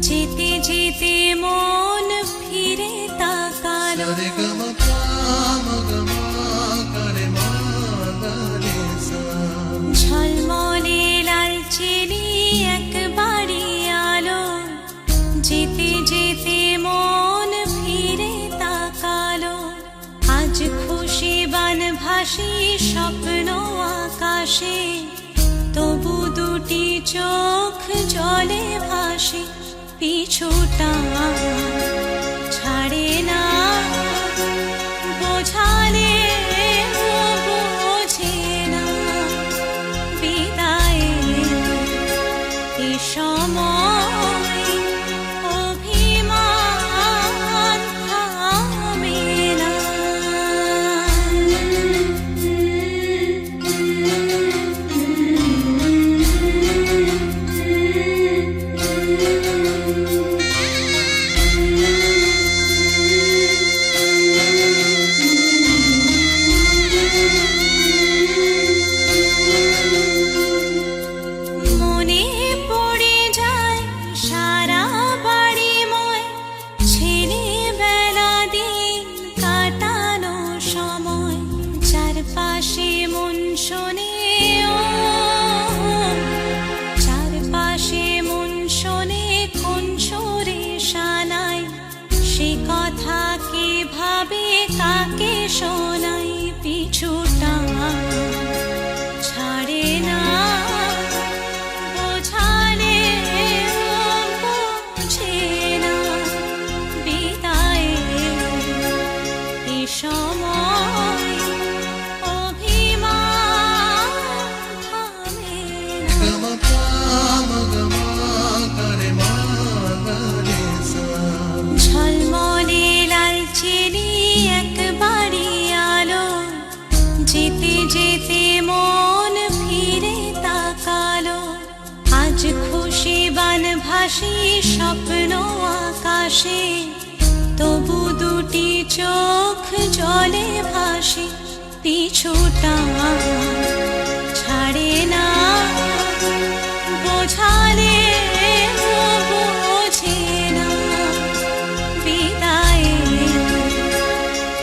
যেতে যেতে মন ফিরে তাকালো ঝলমলে লালচেলি একবারই আলো যেতে যেতে মন ফিরে তাকালো আজ খুশি বানভাসী স্বপ্ন আকাশে তবু দুটি চোখ জলে ভাসে পিছুটা ছাড়ে না বোঝালে বোঝে না বিদায়ে এ সময় অভিমান থামে না কাকে শোনাই পিছুটা ছাড়ে না বোঝালে বোঝে না বিদায়ে এ সময় অভিমান থামে না ঝলমলে লালচেলি একবারই আলো যেতে যেতে মন ফিরে তাকালো আজ খুশি বানভাসী স্বপ্ন আকাশে তবু দুটি চোখ জলে ভাসে পিছুটা ছাড়ে না বোঝালে বোঝে না বিদায়ে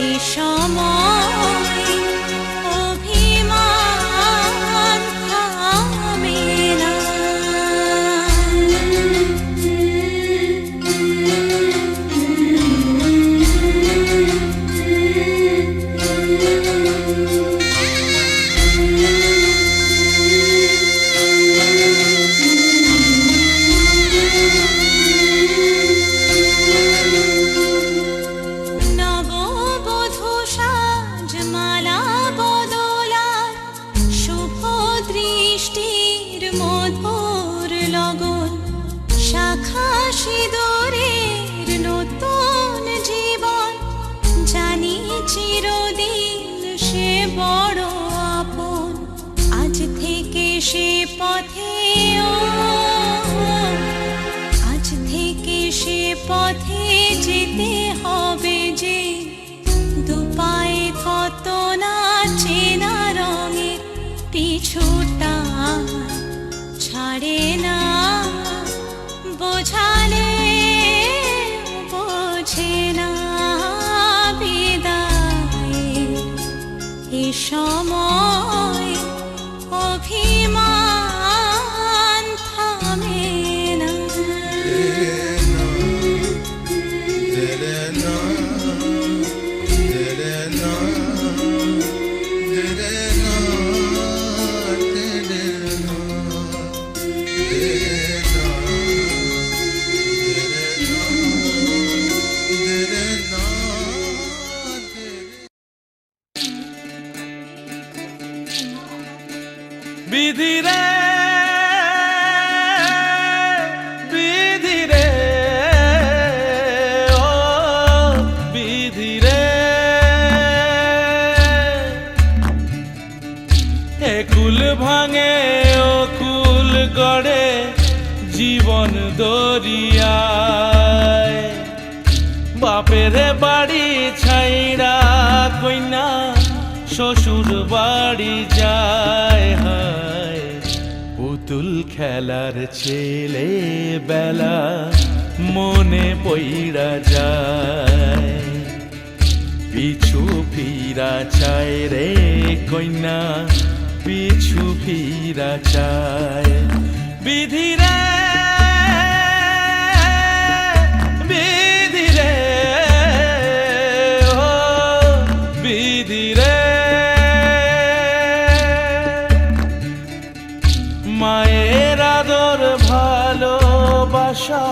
এ সময় অভিমান থামে না সিঁদুরের নতুন জীবন জানি চিরদিন সে বড় আপন আজ থেকে সে পথে আজ থেকে সে পথে যেতে হবে যে দুপায়ে কত না চেনা রঙের পিছুটা ছাড়ে না বোঝালে বোঝে না বিদায়ে এ সময় অভিমান থামে না বিধিরে বিধিরে ও বিধিরে একুল ভাঙে ও কুল গড়ে জীবন দরিয়ায় বাপের বাড়ি ছাইড়া কইনা শ্বশুর বাড়ি যায় হায় পুতুল খেলার ছেলে বেলা মনে পইড়া যায়। পিছু ফিরা চায় রে কন্যা, পিছু ফিরা চায়। বিধিরে বিধিরে ও বিধিরে, মায়ের আদর ভালোবাসা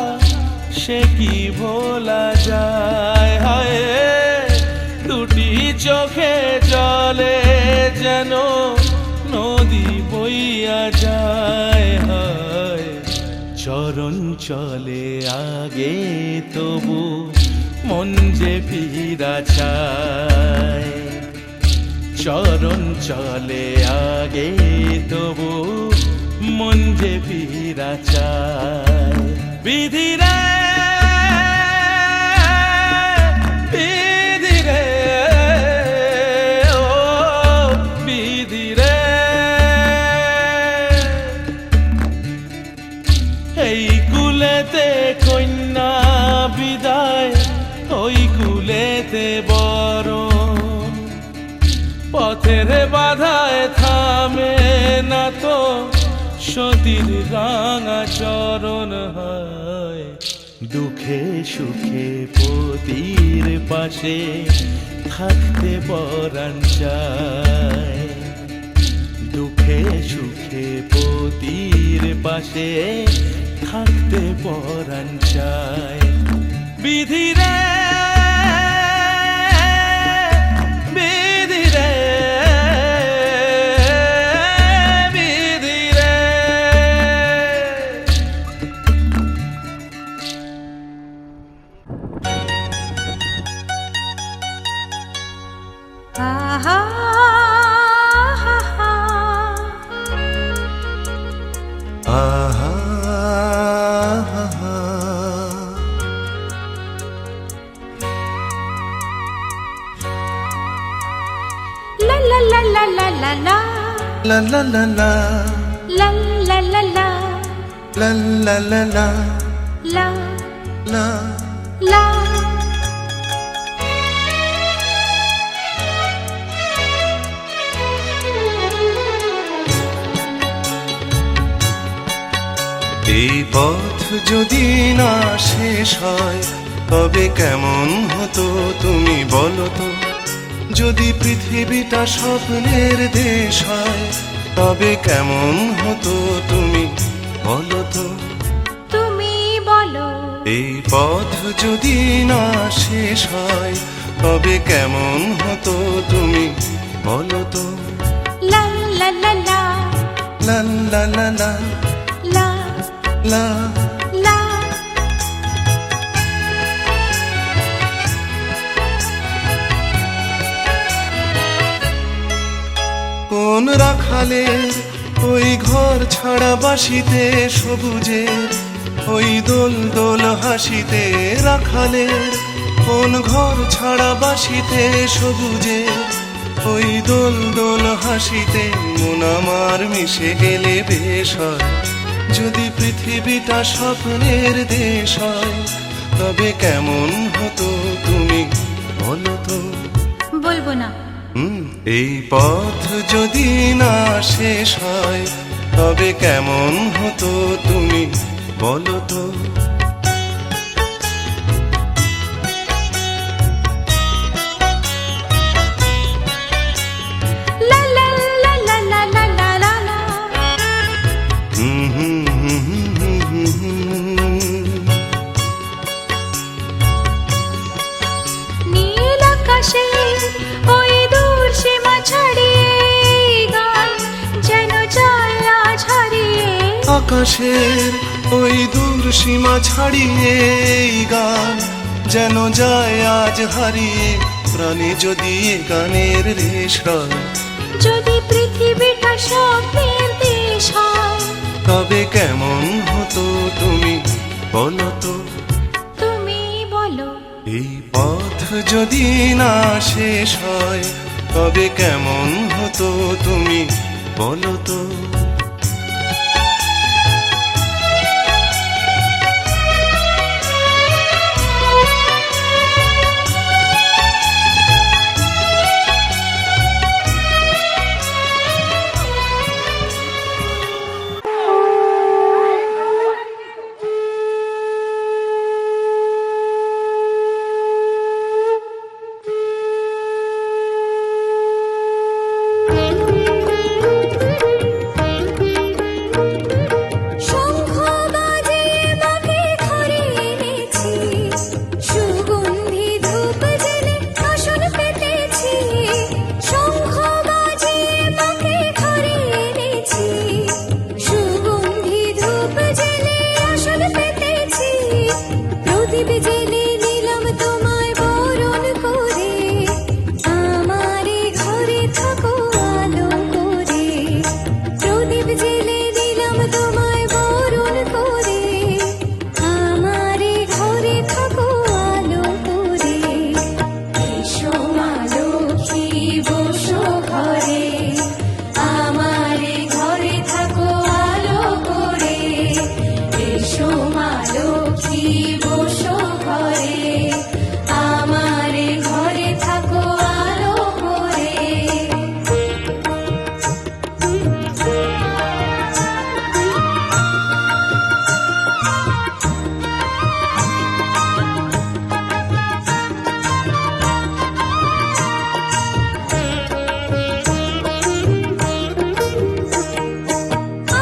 সে কি ভোলা যায়। হায় দুটি চোখে জলে যেন নদী বইয়া যায়। হায় চরণ চলে আগে তবু মন যে ফিরা চায়। চরণ চলে আগে তবু মন যে ফিরা চায়। বিধিরে বিধিরে ও বিধিরে, এই কুলেতে কন্যা বিদায়, ওই কুলেতে বরণ। পথের বাধায় থামে না তো সতীর রাঙা চরণ। হয় দুঃখে সুখে পতির পাশে থাকতে পরাণ চায়। দুঃখে সুখে পতির পাশে থাকতে পরাণ চায়। বিধিরে বিধিরে বিধিরে। আহা হা হা, আহা হা হা। লা লা লা লা লা লা লা, La la la la, লা লা লা লা, la la la la, লা la. লা। এই পথ যদি না শেষ হয় তবে কেমন হতো তুমি বলো তো। যদি পৃথিবীটা স্বপ্নের দেশ হয় তবে কেমন হতো তুমি বলো তো। তুমি বলো এই পথ যদি না শেষ হয় তবে কেমন হতো তুমি বলো তো। লা লা লা লা, লা লা লা লা, লা লা। লা। কোন রাখালের ওই ঘর ছাড়া বাসিতে সবুজের ওই দোল দোল হাসিতে। রাখালের কোন ঘর ছাড়া বাসিতে সবুজের ওই দোল দোল হাসিতে। মন আমার মিশে গেলে বেশ হয় যদি পৃথিবীটা স্বপ্নের দেশ হয় তবে কেমন হতো তুমি বলো তো। বলবো না। এই পথ যদি না শেষ হয় তবে কেমন হতো তুমি বলো তো। লা লা লা লা লা লা লা লা লা। নীল আকাশে ওই দূর সীমা ছাড়িয়ে গান যেন যায় আজ হারিয়ে। আকাশের ওই দূর সীমা ছাড়িয়ে এই গান যেন যায় আজ হারিয়ে। প্রাণে যদি এ গানের রেশ হয় যদি পৃথিবীটা স্বপ্নের দেশ হয় তবে কেমন হতো তুমি বলো তো। তুমি বলো এই পথ যদি না শেষ হয় তবে কেমন হতো তুমি বলো তো। প্রদীপ জেলে নিলাম তোমায় বরণ করে, আমারে ঘরে থাকো আলো করে। প্রদীপ জেলে নিলাম তোমায় বরণ করে, আমারে ঘরে থাকো আলো করে। এসো মা লক্ষ্মী বসো ঘরে, আমারে ঘরে থাকো আলো করে। এসো মা লক্ষ্মী বসো ঘরে, আমারে ঘরে থাকো আলো করে।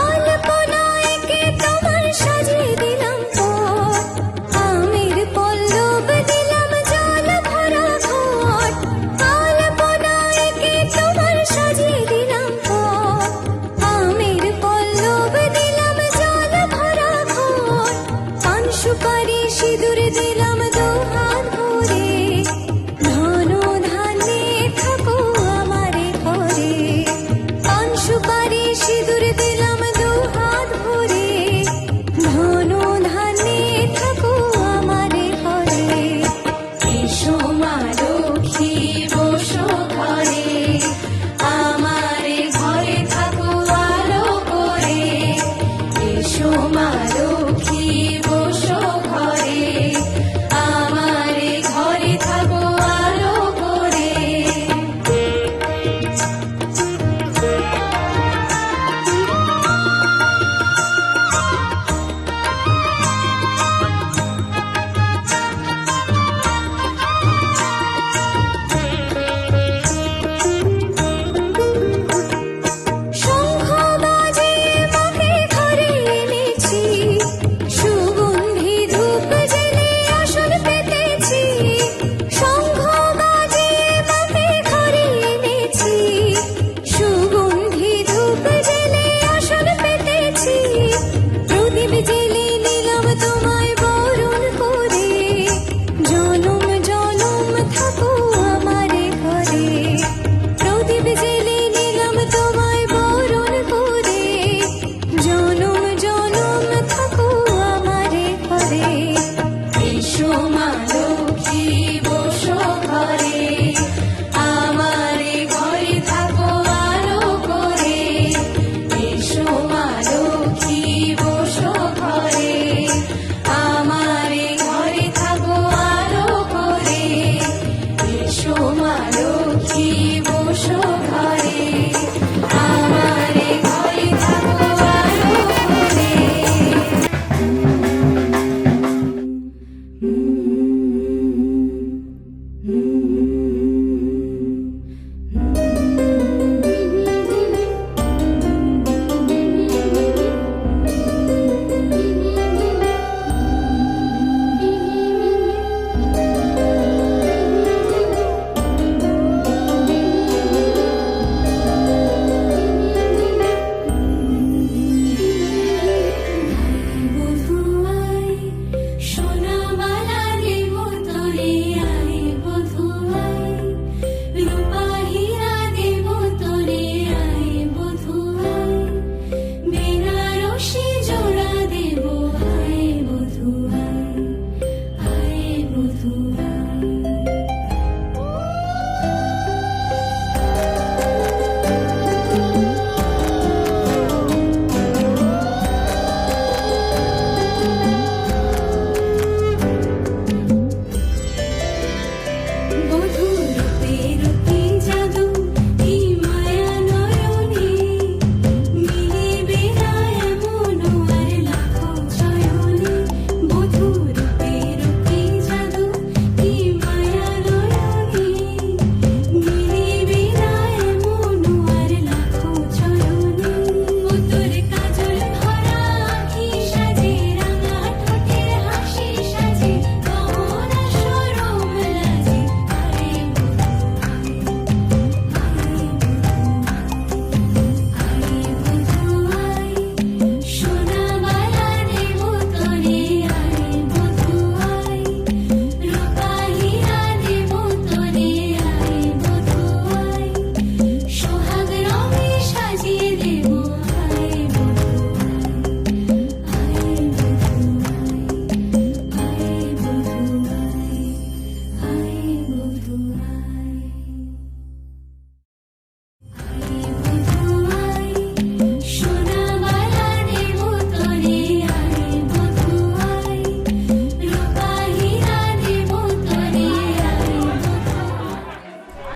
আলপনায় এঁকে তোমার সাজিয়ে দিলাম পট, আমের পল্লব দিলাম জল ভরা ঘট। আলপনায় এঁকে তোমার সাজিয়ে দিলাম পট, আমের পল্লব দিলাম জল ভরা ঘট। পান সুপারি সিঁদুর দিলাম